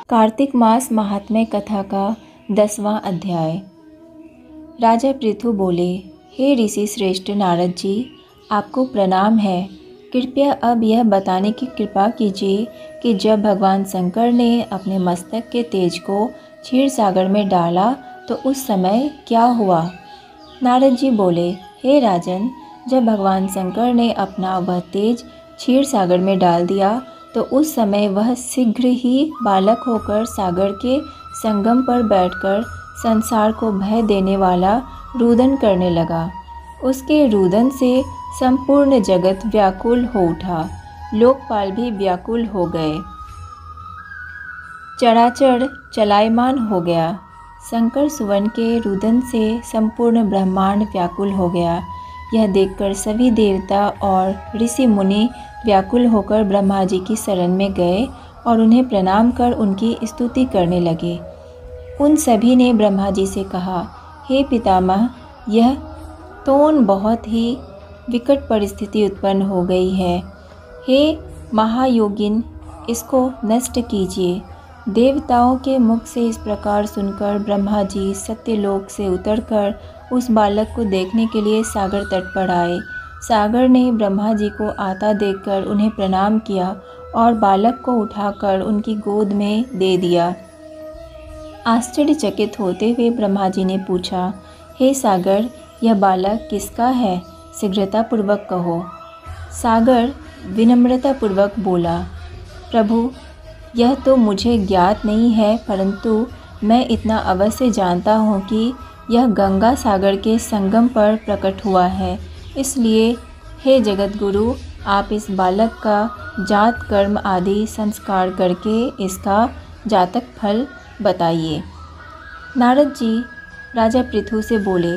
कार्तिक मास महात्म्य कथा का 10वां अध्याय। राजा पृथु बोले, हे ऋषि श्रेष्ठ नारद जी, आपको प्रणाम है। कृपया अब यह बताने की कृपा कीजिए कि जब भगवान शंकर ने अपने मस्तक के तेज को क्षीर सागर में डाला तो उस समय क्या हुआ। नारद जी बोले, हे राजन, जब भगवान शंकर ने अपना वह तेज क्षीर सागर में डाल दिया तो उस समय वह शीघ्र ही बालक होकर सागर के संगम पर बैठकर संसार को भय देने वाला रुदन करने लगा। उसके रुदन से संपूर्ण जगत व्याकुल हो उठा, लोकपाल भी व्याकुल हो गए, चराचर चलायमान हो गया। शंकर सुवन के रुदन से संपूर्ण ब्रह्मांड व्याकुल हो गया। यह देखकर सभी देवता और ऋषि मुनि व्याकुल होकर ब्रह्मा जी की शरण में गए और उन्हें प्रणाम कर उनकी स्तुति करने लगे। उन सभी ने ब्रह्मा जी से कहा, हे पितामह, यह तोन बहुत ही विकट परिस्थिति उत्पन्न हो गई है। हे महायोगिन, इसको नष्ट कीजिए। देवताओं के मुख से इस प्रकार सुनकर ब्रह्मा जी सत्यलोक से उतरकर उस बालक को देखने के लिए सागर तट पर आए। सागर ने ब्रह्मा जी को आता देखकर उन्हें प्रणाम किया और बालक को उठाकर उनकी गोद में दे दिया। आश्चर्यचकित होते हुए ब्रह्मा जी ने पूछा, हे सागर, यह बालक किसका है? शीघ्रतापूर्वक कहो। सागर विनम्रतापूर्वक बोला, प्रभु, यह तो मुझे ज्ञात नहीं है, परंतु मैं इतना अवश्य जानता हूँ कि यह गंगा सागर के संगम पर प्रकट हुआ है। इसलिए हे जगत गुरु, आप इस बालक का जात कर्म आदि संस्कार करके इसका जातक फल बताइए। नारद जी राजा पृथु से बोले,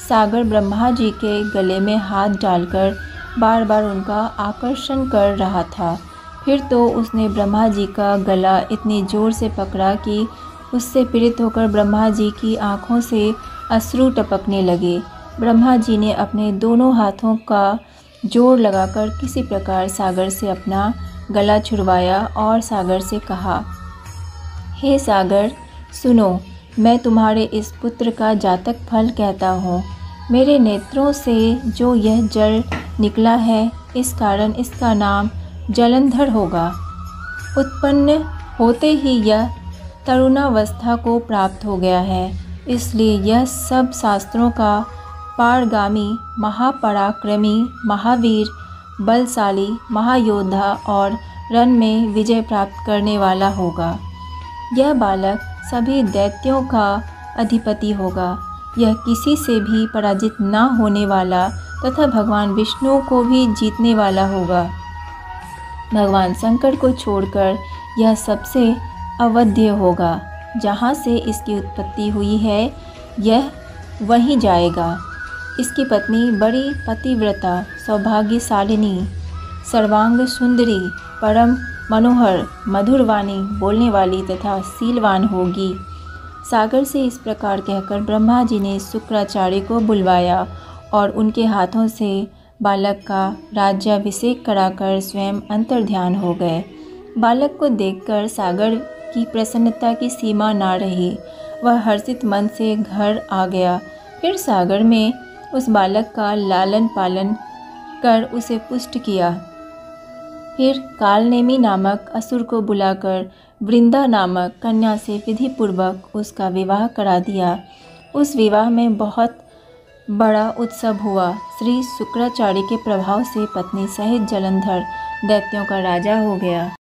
सागर ब्रह्मा जी के गले में हाथ डालकर बार बार उनका आकर्षण कर रहा था। फिर तो उसने ब्रह्मा जी का गला इतनी जोर से पकड़ा कि उससे पीड़ित होकर ब्रह्मा जी की आँखों से अश्रु टपकने लगे। ब्रह्मा जी ने अपने दोनों हाथों का जोर लगाकर किसी प्रकार सागर से अपना गला छुड़वाया और सागर से कहा, हे सागर, सुनो, मैं तुम्हारे इस पुत्र का जातक फल कहता हूँ। मेरे नेत्रों से जो यह जल निकला है, इस कारण इसका नाम जलंधर होगा। उत्पन्न होते ही यह तरुणावस्था को प्राप्त हो गया है, इसलिए यह सब शास्त्रों का पारगामी, महापराक्रमी, महावीर, बलशाली, महायोद्धा और रण में विजय प्राप्त करने वाला होगा। यह बालक सभी दैत्यों का अधिपति होगा। यह किसी से भी पराजित न होने वाला तथा भगवान विष्णु को भी जीतने वाला होगा। भगवान शंकर को छोड़कर यह सबसे अवध्य होगा। जहाँ से इसकी उत्पत्ति हुई है, यह वहीं जाएगा। इसकी पत्नी बड़ी पतिव्रता, सौभाग्यशालिनी, सर्वांग सुंदरी, परम मनोहर, मधुरवाणी बोलने वाली तथा शीलवान होगी। सागर से इस प्रकार कहकर ब्रह्मा जी ने शुक्राचार्य को बुलवाया और उनके हाथों से बालक का राज्याभिषेक कराकर स्वयं अंतर्ध्यान हो गए। बालक को देखकर सागर की प्रसन्नता की सीमा ना रही। वह हर्षित मन से घर आ गया। फिर सागर में उस बालक का लालन पालन कर उसे पुष्ट किया। फिर कालनेमी नामक असुर को बुलाकर वृंदा नामक कन्या से विधि पूर्वक उसका विवाह करा दिया। उस विवाह में बहुत बड़ा उत्सव हुआ। श्री शुक्राचार्य के प्रभाव से पत्नी सहित जलंधर दैत्यों का राजा हो गया।